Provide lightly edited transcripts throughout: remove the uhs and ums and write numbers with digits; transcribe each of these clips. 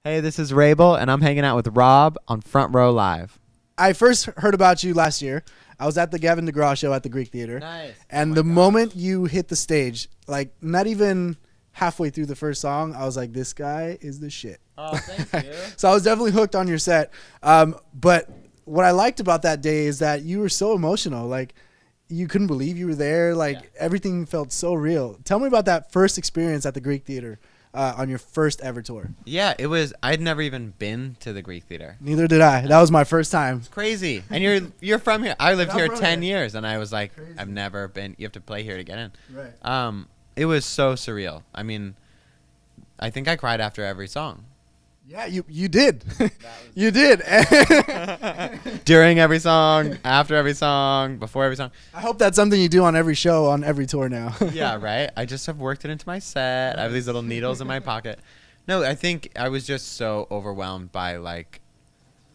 Hey, this is Wrabel, and I'm hanging out with Rob on Front Row Live. I first heard about you last year. I was at the Gavin DeGraw show at the Greek Theater. Nice. And the moment you hit the stage, like not even halfway through the first song, I was like, this guy is the shit. Oh, thank you. So I was definitely hooked on your set. But what I liked about that day is that you were so emotional. Like, you couldn't believe you were there. Like, everything felt so real. Tell me about that first experience at the Greek Theater on your first ever tour. Yeah, it was. I'd never even been to the Greek Theater. Neither did I. That was my first time. It's crazy. And you're from here. I lived I'm here from 10 here. years, and I was like, Crazy. I've never been. You have to play here to get in. Right. It was so surreal. I mean, I think I cried after every song. Yeah, you did. You did. During every song, after every song, before every song. I hope that's something you do on every show, on every tour now. Yeah, right? I just have worked it into my set. I have these little needles in my pocket. No, I think I was just so overwhelmed by, like,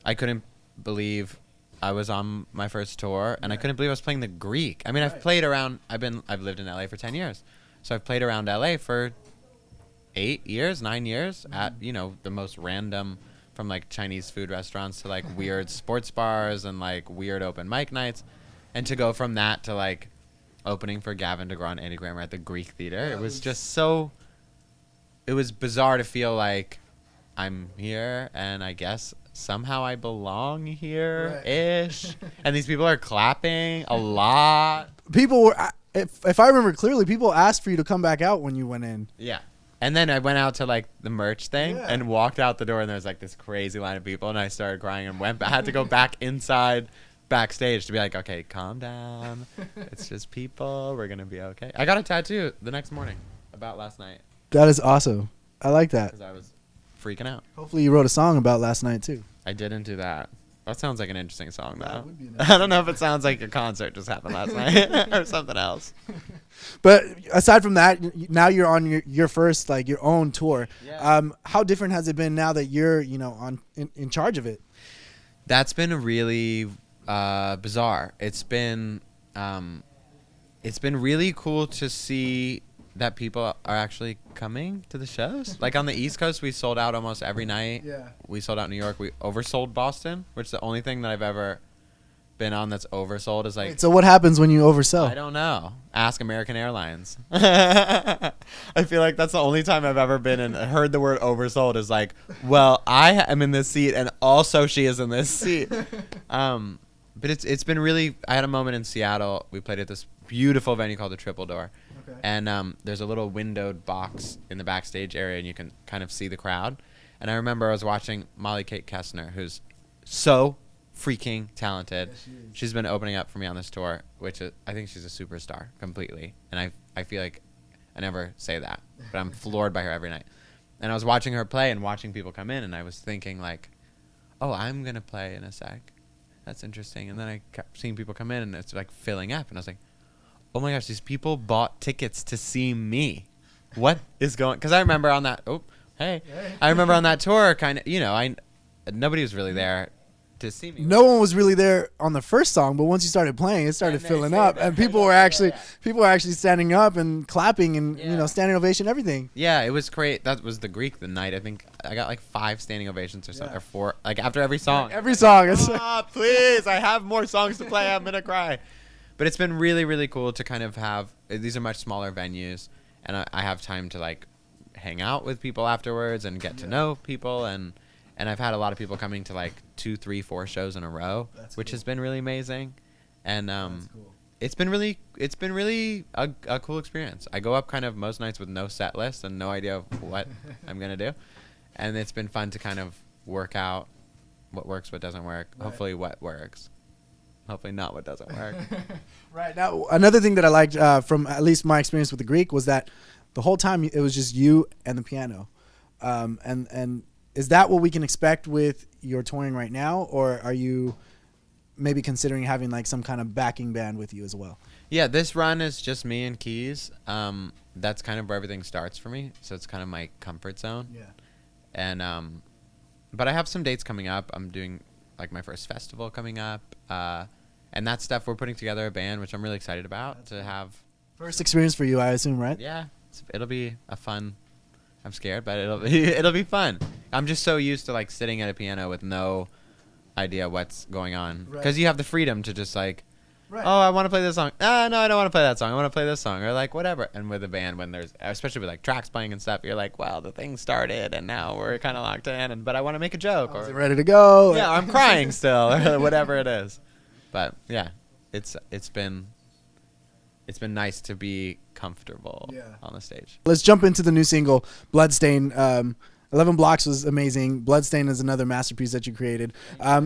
I couldn't believe I was on my first tour, and I couldn't believe I was playing the Greek. I mean, I've played around, I've lived in LA for 10 years. So I've played around LA for 9 years at, the most random, from like Chinese food restaurants to like weird sports bars and like weird open mic nights. And to go from that to like opening for Gavin DeGraw and Andy Grammer at the Greek Theater, it was just so, it was bizarre to feel like I'm here and I guess somehow I belong here-ish. And these people are clapping a lot. People were, if I remember clearly, people asked for you to come back out when you went in. Yeah. And then I went out to like the merch thing and walked out the door, and there was like this crazy line of people, and I started crying and I had to go back inside backstage to be like, okay, calm down. It's just people. We're going to be okay. I got a tattoo the next morning about last night That is awesome. I like that. because I was freaking out. Hopefully you wrote a song about last night too. I didn't do that. That sounds like an interesting song, though. That would be an I don't know if it sounds like a concert just happened last night or something else. But aside from that, now you're on your first, like, your own tour. Yeah. How different has it been now that you're, in charge of it? That's been really bizarre. It's been really cool to see that people are actually coming to the shows. Like on the East Coast, we sold out almost every night. Yeah. We sold out New York. We oversold Boston, which the only thing that I've ever been on that's oversold is like. Wait, so what happens when you oversell? I don't know. Ask American Airlines. I feel like that's the only time I've ever been and heard the word oversold is like, well, I am in this seat and also she is in this seat. But it's been really. I had a moment in Seattle. We played at this beautiful venue called the Triple Door. Okay. And there's a little windowed box in the backstage area, and you can kind of see the crowd. And I remember I was watching Molly Kate Kessner, who's so freaking talented. Yes, she is. She's been opening up for me on this tour, which is, I think she's a superstar completely. And I feel like I never say that, but I'm floored by her every night. And I was watching her play and watching people come in, and I was thinking like, oh, I'm going to play in a sec. That's interesting. And then I kept seeing people come in, and it's like filling up. And I was like, oh my gosh, these people bought tickets to see me. What is going? Because I remember on that. Oh, hey. I remember on that tour, kind of. Nobody was really there to see me. No one was really there on the first song, but once you started playing, it started And they filling say up, that. and people were actually standing up and clapping and standing ovation, everything. Yeah, it was great. That was the Greek the night. I think I got like 5 standing ovations or something, Yeah. or 4, like after every song. Every song. It's Please, I have more songs to play. I'm gonna cry. But it's been really, really cool to kind of have. These are much smaller venues, and I have time to like hang out with people afterwards and get to know people, and I've had a lot of people coming to like 2, 3, 4 shows in a row, which has been really amazing, and it's been really a cool experience. I go up kind of most nights with no set list and no idea of what I'm gonna do, and it's been fun to kind of work out what works, what doesn't work. Right. Hopefully, what works. Hopefully not what doesn't work. Right. Now, another thing that I liked from at least my experience with the Greek was that the whole time it was just you and the piano. And is that what we can expect with your touring right now, or are you maybe considering having like some kind of backing band with you as well? Yeah, this run is just me and keys. That's kind of where everything starts for me, so it's kind of my comfort zone. Yeah. And but I have some dates coming up. I'm doing like my first festival coming up, and that stuff. We're putting together a band, which I'm really excited about to have. First experience for you, I assume, right? Yeah, it'll be a fun. I'm scared, but it'll be fun I'm just so used to like sitting at a piano with no idea what's going on, Right. because you have the freedom to just like, Right. oh, I want to play this song. Ah, no, I don't want to play that song. I want to play this song, or like whatever. And with a band, when there's, especially with like tracks playing and stuff, you're like, well, the thing started and now we're kind of locked in, but I want to make a joke, Is it or ready to go? yeah, I'm crying still, or whatever it is. But yeah, it's been nice to be comfortable on the stage. Let's jump into the new single, Bloodstain. 11 Blocks was amazing. Bloodstain is another masterpiece that you created.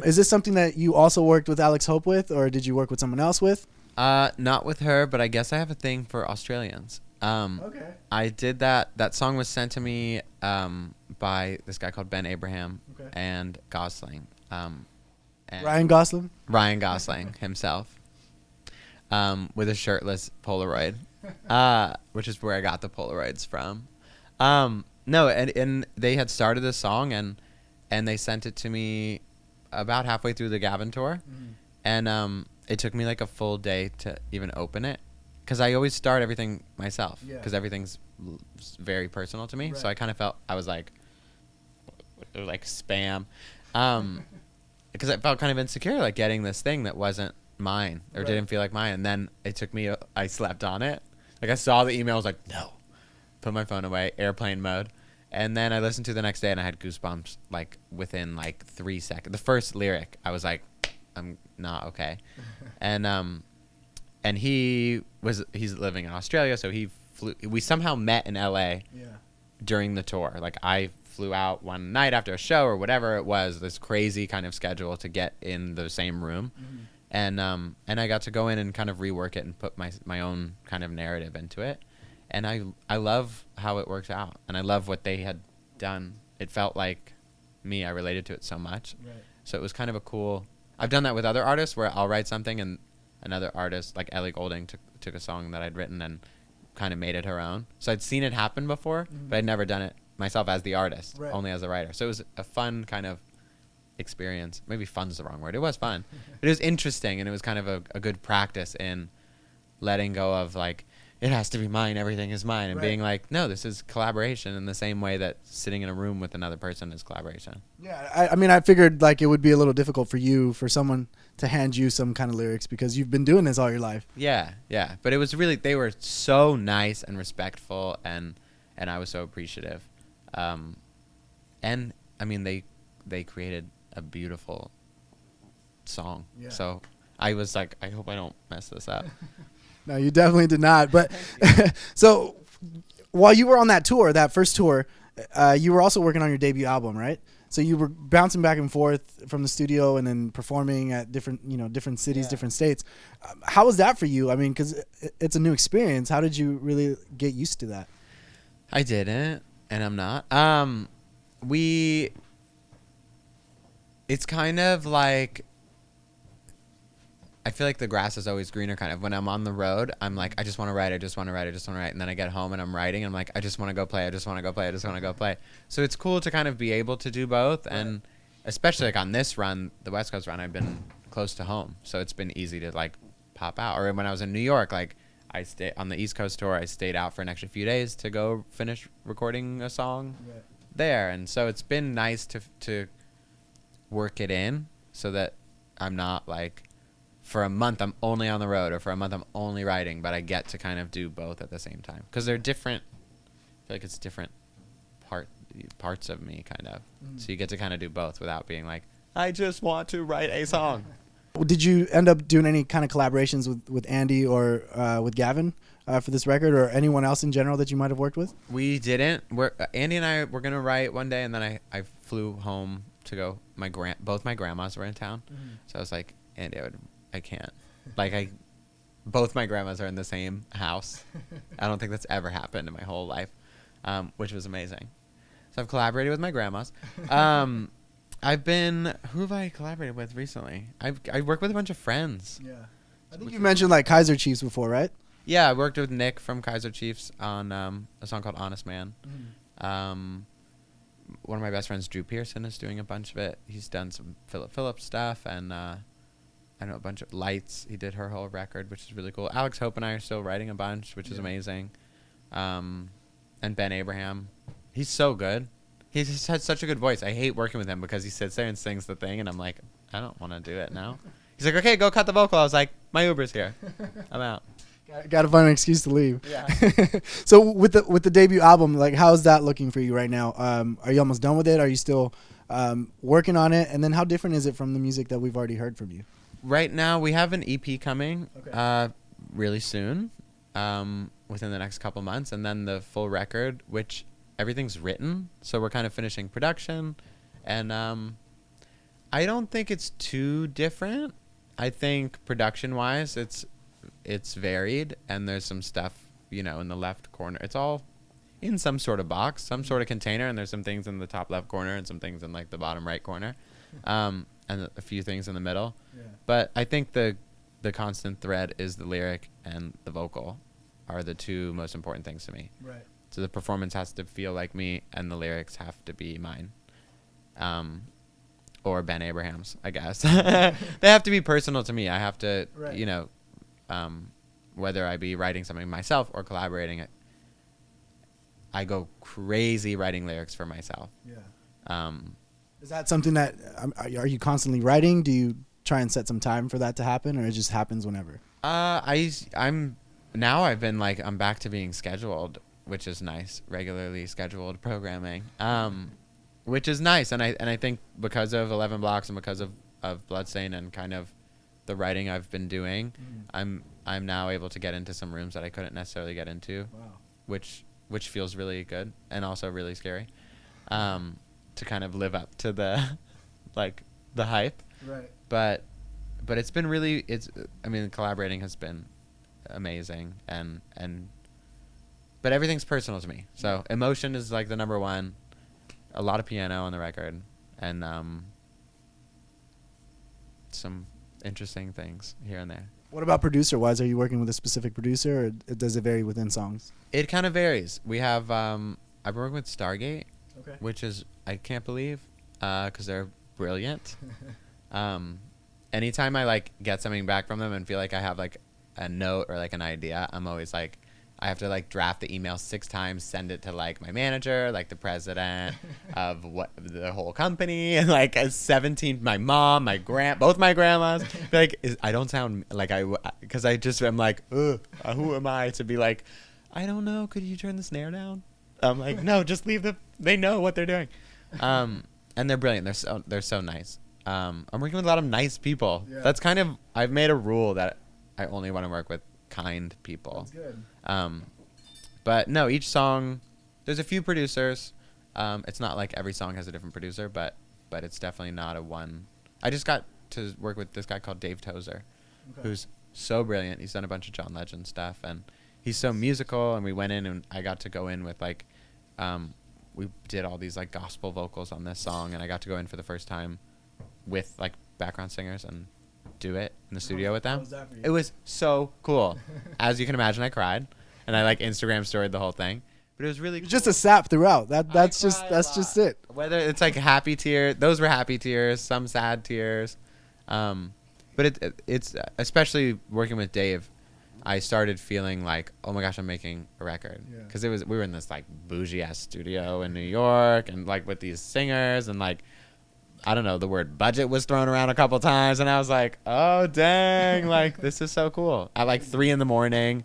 Is this something that you also worked with Alex Hope with, or did you work with someone else with? Not with her, but I guess I have a thing for Australians. Okay. I did that. That song was sent to me by this guy called Ben Abraham and Gosling. And Ryan Gosling? Ryan Gosling himself, with a shirtless Polaroid, which is where I got the Polaroids from. No, and they had started this song, and they sent it to me about halfway through the Gavin tour, and it took me like a full day to even open it, because I always start everything myself, because everything's very personal to me. So I kind of felt, I was like spam, because I felt kind of insecure, like getting this thing that wasn't mine or didn't feel like mine. And then it took me, I slept on it. Like I saw the email, I was like, no, put my phone away, airplane mode. And then I listened to it the next day, and I had goosebumps like within like 3 seconds. The first lyric, I was like, I'm not okay. And he's living in Australia, so he flew. We somehow met in LA during the tour. Like I flew out one night after a show or whatever it was, this crazy kind of schedule to get in the same room. And I got to go in and kind of rework it and put my own kind of narrative into it. And I love how it works out, and I love what they had done. It felt like me. I related to it so much. So it was kind of a cool. I've done that with other artists where I'll write something and another artist like Ellie Goulding took a song that I'd written and kind of made it her own. So I'd seen it happen before, but I'd never done it myself as the artist, only as a writer. So it was a fun kind of experience. Maybe fun's the wrong word. It was fun. But it was interesting, and it was kind of a good practice in letting go of like, it has to be mine, everything is mine, and being like, no, this is collaboration in the same way that sitting in a room with another person is collaboration. Yeah, I mean, I figured like it would be a little difficult for someone to hand you some kind of lyrics, because you've been doing this all your life. Yeah. But it was really, they were so nice and respectful, and I was so appreciative. And I mean, they created a beautiful song. So I was like, I hope I don't mess this up. No, you definitely did not. But so while you were on that tour, that first tour, you were also working on your debut album, right? So you were bouncing back and forth from the studio and then performing at different cities, different states. How was that for you? I mean, because it's a new experience. How did you really get used to that? I didn't, and I'm not. It's kind of like, I feel like the grass is always greener kind of. When I'm on the road, I'm like, I just want to write. And then I get home and I'm writing, and I'm like, I just want to go play. So it's cool to kind of be able to do both. And especially like on this run, the West Coast run, I've been close to home. So it's been easy to like pop out. Or when I was in New York, like I stayed on the East Coast tour, I stayed out for an extra few days to go finish recording a song there. And so it's been nice to work it in so that I'm not like, for a month I'm only on the road, or for a month I'm only writing, but I get to kind of do both at the same time, because they're different. I feel like it's different parts of me kind of. So you get to kind of do both without being like, I just want to write a song. Did you end up doing any kind of collaborations with Andy or with Gavin for this record, or anyone else in general that you might have worked with? We didn't. Andy and I were gonna write one day, and then I flew home to go. Both my grandmas were in town, so I was like, Andy, I can't. Like both my grandmas are in the same house. I don't think that's ever happened in my whole life, which was amazing. So I've collaborated with my grandmas. Who have I collaborated with recently? I worked with a bunch of friends. Yeah. I think you mentioned like Kaiser Chiefs before, right? Yeah, I worked with Nick from Kaiser Chiefs on a song called Honest Man. One of my best friends, Drew Pearson, is doing a bunch of it. He's done some Philip Phillips stuff, and I know a bunch of Lights. He did her whole record, which is really cool. Alex Hope and I are still writing a bunch, which is amazing. And Ben Abraham, he's so good. He just has such a good voice. I hate working with him because he sits there and sings the thing, and I'm like, I don't want to do it now. He's like, okay, go cut the vocal. I was like, my Uber's here. I'm out. Got to find an excuse to leave. Yeah. So with the debut album, like, how's that looking for you right now? Are you almost done with it? Are you still working on it? And then how different is it from the music that we've already heard from you? Right now, we have an EP coming Okay. really soon, within the next couple months, and then the full record, which everything's written. So we're kind of finishing production, and I don't think it's too different. I think production-wise, it's varied, and there's some stuff, in the left corner. It's all in some sort of box, some sort of container, and there's some things in the top left corner and some things in like the bottom right corner, and a few things in the middle. Yeah. But I think the constant thread is the lyric and the vocal are the two most important things to me. Right. So the performance has to feel like me, and the lyrics have to be mine. Or Ben Abraham's, I guess. They have to be personal to me. I have to, Right. Whether I be writing something myself or collaborating it, I go crazy writing lyrics for myself. Yeah. Is that something that are you constantly writing? Do you try and set some time for that to happen, or it just happens whenever? I'm now I've been like, I'm back to being scheduled, which is nice, regularly scheduled programming, which is nice. And I think because of 11 Blocks and because of Bloodstain and kind of the writing I've been doing, I'm now able to get into some rooms that I couldn't necessarily get into. Wow. Which feels really good and also really scary, to kind of live up to the the hype. Right. But it's been really, collaborating has been amazing, but everything's personal to me. So emotion is like the number one, a lot of piano on the record, and some interesting things here and there. What about producer-wise? Are you working with a specific producer, or does it vary within songs? It kind of varies. We have, I've been working with Stargate, Okay. which is, I can't believe, because they're brilliant. Anytime I like get something back from them and feel like I have like a note or like an idea, I'm always like, I have to like draft the email 6 times, send it to like my manager, like the president of the whole company, and like 17, my mom, both my grandmas. Like, I don't sound like because I just am like, ugh, who am I to be like, I don't know, could you turn the snare down? I'm like, no, just leave they know what they're doing. And they're brilliant. They're so nice. I'm working with a lot of nice people. Yeah. That's kind of, I've made a rule that I only want to work with kind people. That's good. But no, each song, there's a few producers. It's not like every song has a different producer, but it's definitely not a one. I just got to work with this guy called Dave Tozer, who's so brilliant. He's done a bunch of John Legend stuff, and he's so musical. And we went in, and I got to go in with like, we did all these like gospel vocals on this song, and I got to go in for the first time with like background singers and do it in the studio with them. How was that for you? It was so cool. As you can imagine, I cried, and I like Instagram storied the whole thing. But it was really You're cool. just a sap throughout. That's I just cry a that's lot. just it. Whether it's like happy tears, those were happy tears, some sad tears. But it's especially working with Dave, I started feeling like, oh my gosh, I'm making a record. Yeah. Because we were in this like bougie ass studio in New York, and like with these singers, and like, I don't know, the word budget was thrown around a couple times, and I was like, oh dang, like this is so cool. At like 3 a.m,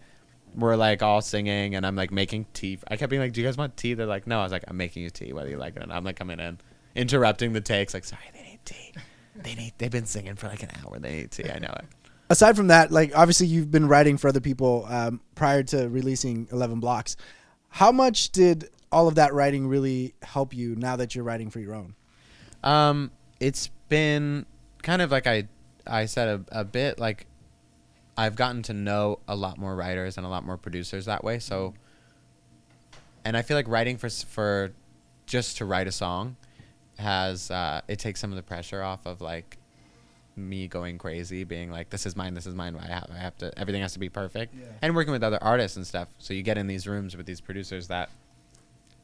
we're like all singing, and I'm like making tea. I kept being like, do you guys want tea? They're like, no. I was like, I'm making you tea, whether you like it or not. I'm like coming in, interrupting the takes, like, sorry, they need tea. They've been singing for like an hour. They need tea. I know it. Aside from that, like obviously you've been writing for other people prior to releasing 11 Blocks. How much did all of that writing really help you now that you're writing for your own? It's been kind of like I said a bit like I've gotten to know a lot more writers and a lot more producers that way. So, and I feel like writing for just to write a song has it takes some of the pressure off of like me going crazy, being like, this is mine. I have to, everything has to be perfect. Yeah. And working with other artists and stuff. So you get in these rooms with these producers that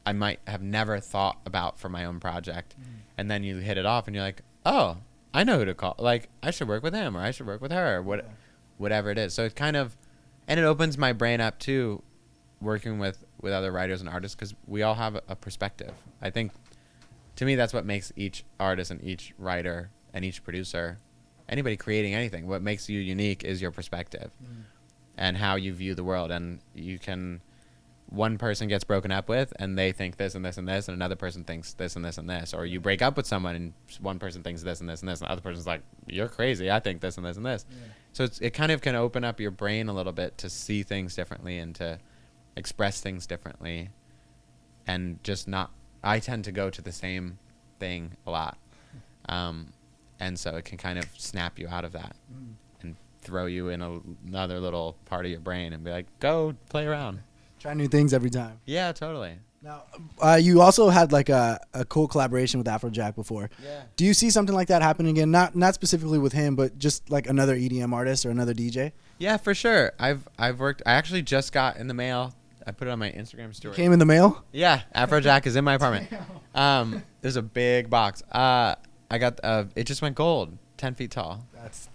I might have never thought about for my own project. And then you hit it off and you're like, oh, I know who to call. Like, I should work with him, or I should work with her, or whatever it is. So it kind of, and it opens my brain up too, working with other writers and artists, because we all have a perspective. I think to me, that's what makes each artist and each writer and each producer, anybody creating anything, what makes you unique is your perspective and how you view the world. And you can, one person gets broken up with and they think this and this and this, and another person thinks this and this and this. Or you break up with someone and one person thinks this and this and this, and the other person's like, you're crazy, I think this and this and this. Yeah. So it kind of can open up your brain a little bit to see things differently and to express things differently. And just not, I tend to go to the same thing a lot. And so it can kind of snap you out of that and throw you in another little part of your brain and be like, go play around. Try new things every time. Yeah, totally. Now, you also had like a cool collaboration with Afrojack before. Yeah. Do you see something like that happening again? Not specifically with him, but just like another EDM artist or another DJ? Yeah, for sure. I've worked. I actually just got in the mail. I put it on my Instagram story. Came in the mail? Yeah, Afrojack is in my apartment. There's a big box. I got it just went gold, 10 feet tall.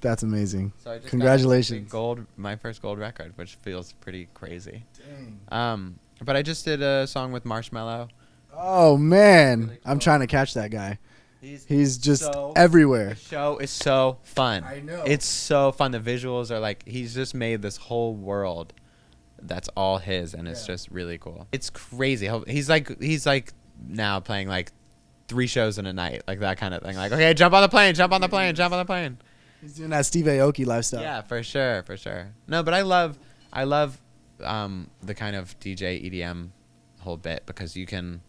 That's amazing. So I just Congratulations. got my first gold record, which feels pretty crazy. Dang. But I just did a song with Marshmello. Oh man, Really cool. I'm trying to catch that guy. He's just so everywhere. The show is so fun. I know. It's so fun. The visuals are like, he's just made this whole world that's all his, and it's just really cool. It's crazy. He's like now playing like 3 shows in a night, like that kind of thing. Like, okay, jump on the plane, jump on the plane, jump on the plane. He's doing that Steve Aoki lifestyle. Yeah, for sure. No, but I love the kind of DJ EDM whole bit, because you can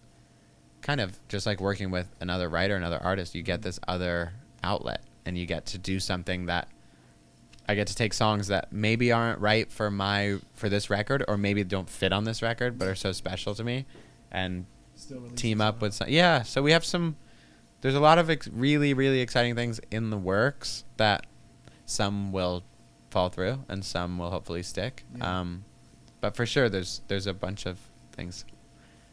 kind of, just like working with another writer, another artist, you get this other outlet, and you get to do something that I get to take songs that maybe aren't right for this record, or maybe don't fit on this record, but are so special to me, and team up with some. Yeah, so we have there's a lot of really, really exciting things in the works that some will fall through and some will hopefully stick. Yeah. But for sure, there's a bunch of things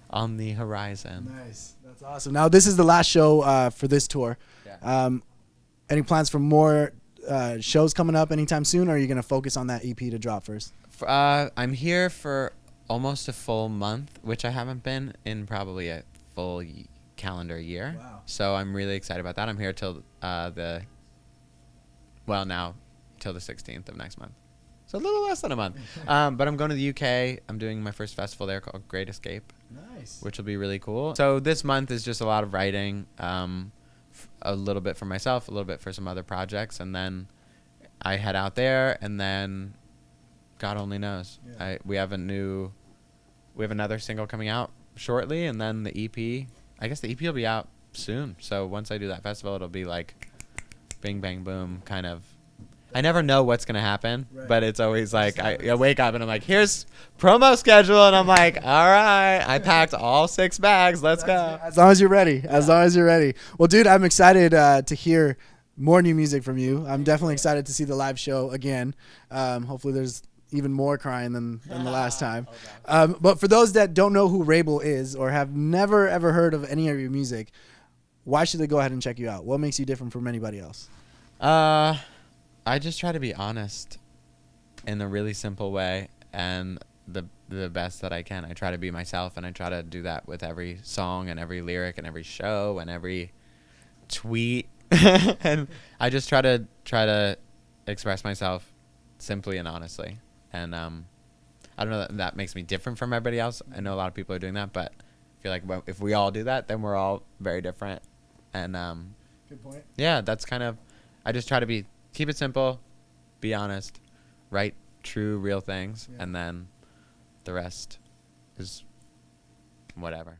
on the horizon. Nice. That's awesome. Now, this is the last show for this tour. Yeah. Any plans for more shows coming up anytime soon, or are you going to focus on that EP to drop first? I'm here for almost a full month, which I haven't been in probably a full calendar year. Wow. So I'm really excited about that. I'm here till till the 16th of next month. So a little less than a month. But I'm going to the UK. I'm doing my first festival there called Great Escape. Nice. Which will be really cool. So this month is just a lot of writing, a little bit for myself, a little bit for some other projects, and then I head out there, and then God only knows. Yeah. We have another single coming out shortly, and then the EP. I guess the EP will be out soon. So once I do that festival, it'll be like bing, bang, boom, kind of. I never know what's going to happen, but it's always like I wake up and I'm like, here's promo schedule. And I'm like, all right, I packed all 6 bags. Let's go. As long as you're ready. As long as you're ready. Well, dude, I'm excited to hear more new music from you. I'm definitely excited to see the live show again. Hopefully there's even more crying than the last time. But for those that don't know who Wrabel is or have never, ever heard of any of your music, why should they go ahead and check you out? What makes you different from anybody else? I just try to be honest in a really simple way, and the best that I can. I try to be myself, and I try to do that with every song and every lyric and every show and every tweet. And I just try to express myself simply and honestly. And I don't know that makes me different from everybody else. I know a lot of people are doing that, but I feel like if we all do that, then we're all very different. And good point. Yeah, that's kind of. I just try to keep it simple, be honest, write true, real things, and then the rest is whatever.